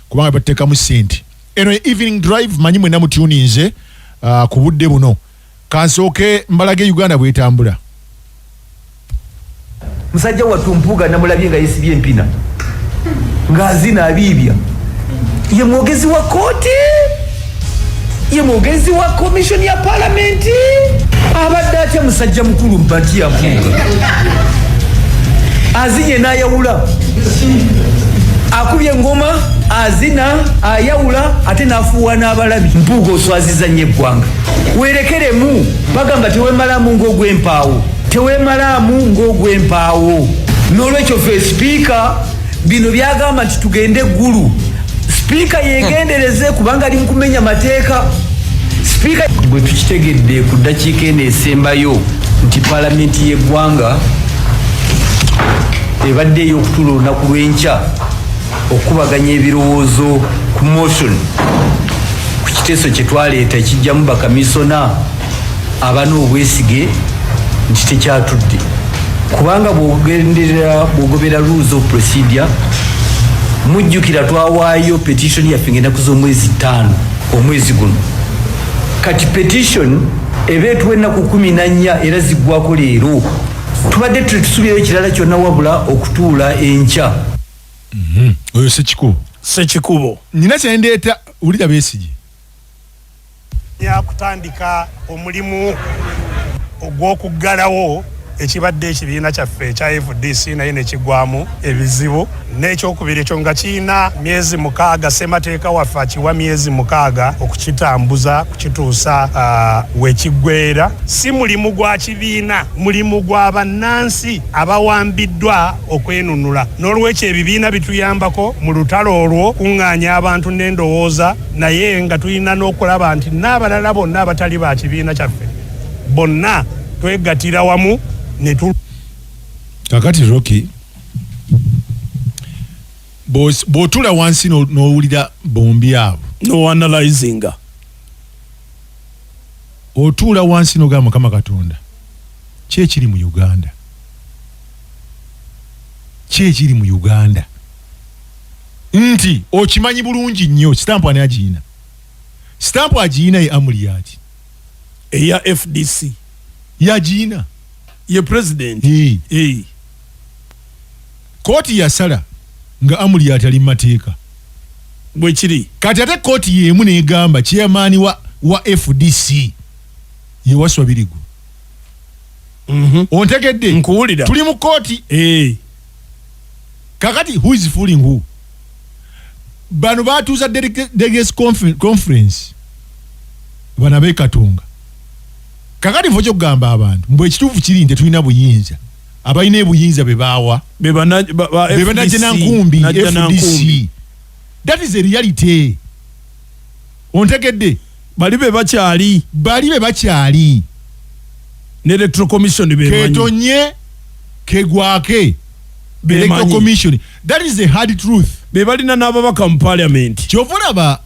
kubanga bateka mu sente eno evening drive manyi mwe namutuninze ku budde buno kansooke mbalage Uganda bwetambula. Musajja wattu Mpuuga namulabye nga yesibye empina ng'azina abibya ye mwogezi wa kooti ye mwogezi wa komishoni ya palamenti abadde atya musajja mukulu mpati ya Mpuuga azinye n'ayawula akubye engoma azina ayawula ate n'afuuwa n'abalabi. Mpuuga oswaziza nnyo eggwanga weerekeremu bagamba teweemalamu ng'ogw'empaawo teweemalamu ng'ogw'empaawo n'olwekyo ffe sipiika bino byagamba nti tugende eggulu sipiika yeegendereze kubanga ali mu kumenya mateeka. Sipiika bwe tukitegedde ku ddakiika eno esembayo nti palamenti y'eggwanga ebadde ey'okutuula olunaku lw'enkya okubaganya ebirowoozo ku motion ku kiteeso kye twaleeta ekijjamu bakamisona abana obwesige nti tekyatudde kubanga bw'ogobera rules of procedure mujjukira twawaayo petition yaffe ng'ennaku z'omwezi 5 omwezi guno kati petition ebeetuwa ennaku 14 era ziggwako leero tubadde tutusubirayo ekirala kyonna wabula okutuula enkya. Oyo Sekikubo nina kyendeeta ulira Besigye yakutandika omulimu ogw'okuggalawo ekibadde ekibiina kyaffe ekya FDC naye ne kigwamu ebizibu n'ekyokubiri ekyo nga kirina myezi 6 ssemateeka waffe akiwa myezi 6 okukitambuza kukituusa wekiggweera. Si mulimu gwa kibiina, mulimu gwa bannansi abawambiddwa okwenunula. N'olwekyo ebibiina bituyambako mu lutalo olwo kuŋŋaanya abantu n'endowooza, naye nga tulina n'okulaba nti n'abalala bonna abatali ba kibiina kyaffe bonna twegattira wamu kakati Rocky bw'otula wansi n'owulira bombi abo no-analyzinga otuula wansi n'ogamba Mukama Katonda ki ekiri mu Uganda, ki ekiri mu Uganda nti okimanyi bulungi nnyo. Stampu ani agiina? Stampu agiina ye Amuriat eya FDC yagiina ye president. Kooti yasala nga Amuriat ali mu mateeka bwe kiri. Kati ate kooti y'emu n'egamba chairman wa FDC ye Waswabirigo. Ontegedde nkuwulira tuli mu kooti. Kakati who is fooling who? Bano batuuza delegates conference bana beekatonga. Kakati mfo kyokugamba abantu mbwe ekituufu kiri nti tulina buyinza, abalina ebuyinza bebaawa bebanajena nkumbi FDC. That is a reality. Ontegedde bali be bakyali ne electoral commission bemanyi ketonye kegwake electoral commission. That is the hard truth. Be balina n'ababaka mu parliament. Kyovulaba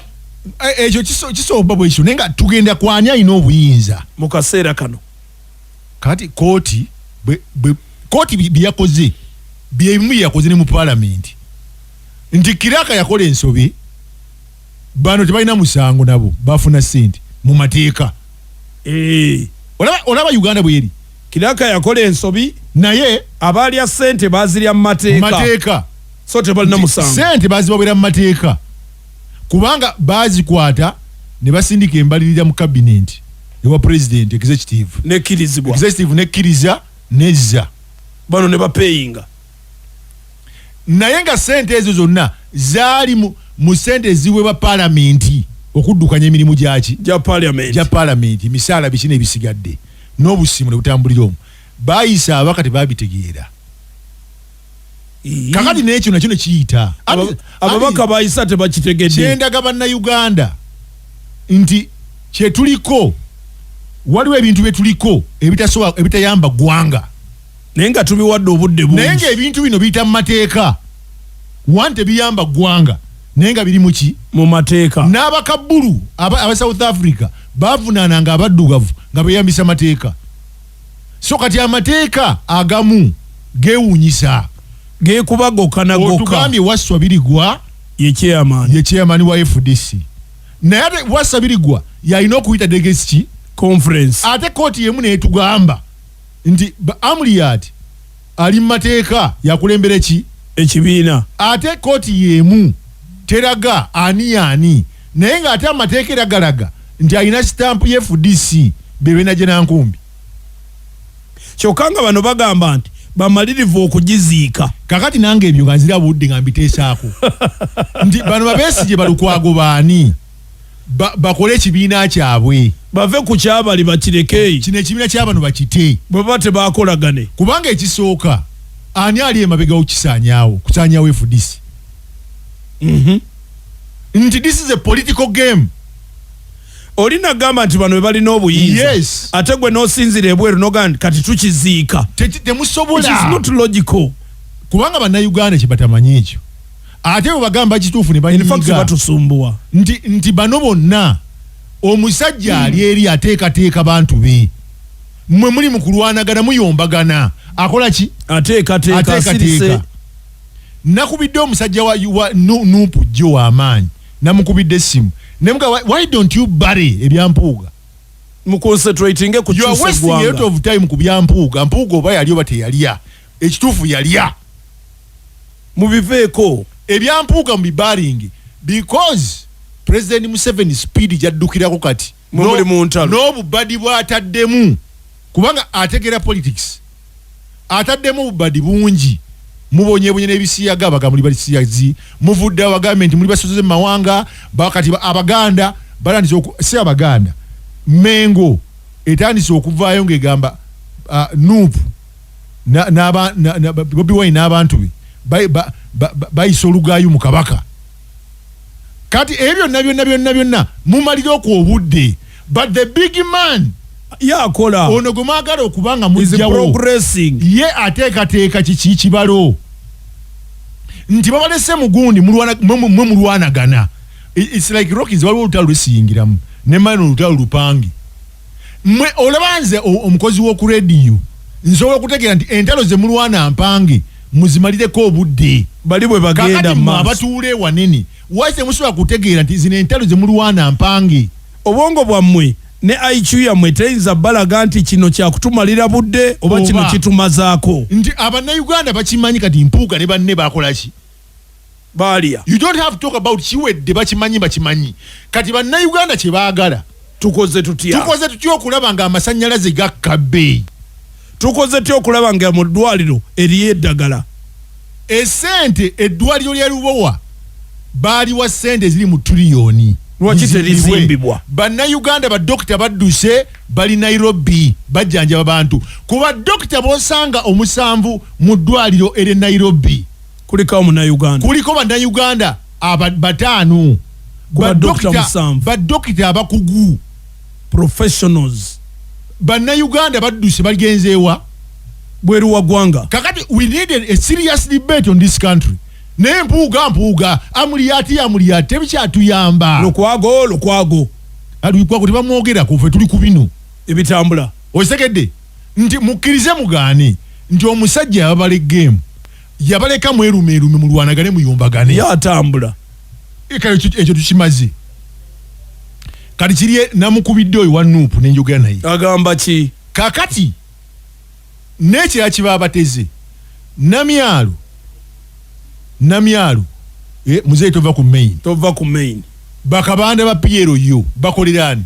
ekyo kisooba bwe ekyo naye nga tugenda kwani alina obuyinza mu kaseera kano. Kati kooti byeyakoze byebimu yakoze ne mu parliament nti Kiraka yakola ensobi, bano tebalina musango nabo bafuna ssente mu mateeka. Olaba Uganda bweri. Kiraka yakola ensobi naye abalya ssente bazirya mu mateeka. So tebalina musango. Ssente bazibawera mu mateeka kubanga bazikwata ne basindika embalirira mu cabinet ewa president executive nekkiriza nezza bano ne bapeyinga. Naye nga ssente ezo zonna zaali mu ssente eziweebwa palamenti okuddukanya emirimu gya palamenti misaala bikina ebisigadde n'obusimu ne butambulira omwo. Baayisa abaka tebabitegeera. Kakati n'ekyo nakyo ne kiyita ababaka baayisa tebakitegedde. Kyendaga bannayuganda nti kyetuliko waliwo ebintu byetuliko ebitayamba ggwanga naye nga tubiwadde obudde bungi. Naye nga ebintu bino biyita mu mateeka wante tebiyamba ggwanga naye nga biri muki mu mateeka. N'abakabbulu aba South Africa bavunaananga abaddugavu nga beeyambisa mateeka. So kati amateeka agamu geewuunyisa geekuba gokka na gokka. Otugambye Waswabirigwa ye chairman wa FDC naye ate wasabirigwa yalina okuyita delegates conference ate kooti yemu netugamba nti Amuriat ali mu mateeka yakulembera ekibiina ate kooti yemu teraga ani naye ng'ate amateeka eragalaga nti alina stamp ya FDC bebe gye nankumbi kyokka nga bano bagamba nti bamalirivu okugiziika kakati nange ebyo nga nzira budde nga mbiteesaako nti bano babeesigye balukwago baani bakole ekibiina kyabwe bave ku kyabali bakireke kino ekibiina ky'abano bakite bwe baba tebakolagane kubanga ekisooka ani ali emabega kusaanyaawo FDC nti this is a political game. Olina gamba nti bano balina obuyinza. Yes. Ate gwe nosinzira ebweru nogandi kati tukiziika. Temusobola. It is not logical. Kubanga bannayuganda kye batamanyi ekyo. Ate bwe bagamba kituufu ne banyiga. In fact batusumbua. Nti bano bonna omusajja ali eri ateekateeka bantu be. Mmwe muli mu kulwanagana muyombagana. Akola ki? Ateekateeka sirise. Nakubidde omusajja wa Nuupu Jjo w'amaanyi. Namukubidde essimu. Nemuga why don't you bury ebyampuuga? Mu concentrating ku you are wasting a lot of time ku byampuuga. Mpuuga oba yali oba teyalya. Ekituufu yalya. Mubiveeko. Ebyampuuga mu bibaringi. Because President Museveni speed jaddukirako kati. Mumuli mu ntalo. N'obubadi bw'ataddemu. Kubanga ategera politics. Ataddemu obubadi bungi. Mubonye n'ebisiyaga abagamuli balisiyazi muvudde abagambenti muli basoze mawanga bakati abaganda balandise si abaganda mengo etandise okuvaayo ngegamba Nuupu na Bobi Wine n'abantu be bayisa olugayo mu kabaka kati ebyo byonna mumalire okubudde but the big man yakola ono gwe mwagala okubanga mujjawo ye ateekateeka kiki kibalo nti babalese mugundi mulwanagana. It's like Rockies waliwo olutalo lusiyingiramu ne mano olutalo lupangi mwe olabanze omukozi w'oku rediyo nsobola okutegeera nti entalo ze mulwana mpange muzimalireko obudde bali bwe bagenda mu abatuule wanene wase musobola kutegeera nti zino entalo ze mulwana mpange obwongo bwammwe ne IQ yammwe teyinza balaga nti kino kyakutumalira budde oba kino kitumazaako nti abannayuganda bakimanyi kati mpuuga ne banne bakola ki baalya. You don't have to talk about kiwedde bakimanyi kati bannayuganda kye baagala tukoze tutya okulaba nga amasannyalaze gakka bbeeyi tukoze tutya okulaba nga mu ddwaliro eriyo eddagala esente eddwaliro lya Lubowa baaliwa sente ziri mu tuliyoni lwaki terizimbibwa bannayuganda badokita badduse bali Nairobi bajjanjaba abantu kuba dokita bosanga omusanvu mu ddwaliro eri Nairobi kuliko bannayuganda bataano badokita abakugu professionals bannayuganda badduse bagenzeewa bweru wa ggwanga. Kakati we needed a serious debate on this country. Ne mpuuga Amuriati tebikyatuyamba. Lukwago. Lukwago tebamwogera ku ffe tuli ku bino ebitambula. Osekedde nti mukkirize mugaane nti omusajja yababala game yabaleka mwerumeerume mu lwanagane muyombagane yatambula ekyo tukimaze kati kiri namukubidde oyo wa Nuupu n'enjogera naye agamba ki kakati n'ekira kiba abateze namyalo muzeeyi tova ku main bakabanda ba Piero yo bakolerani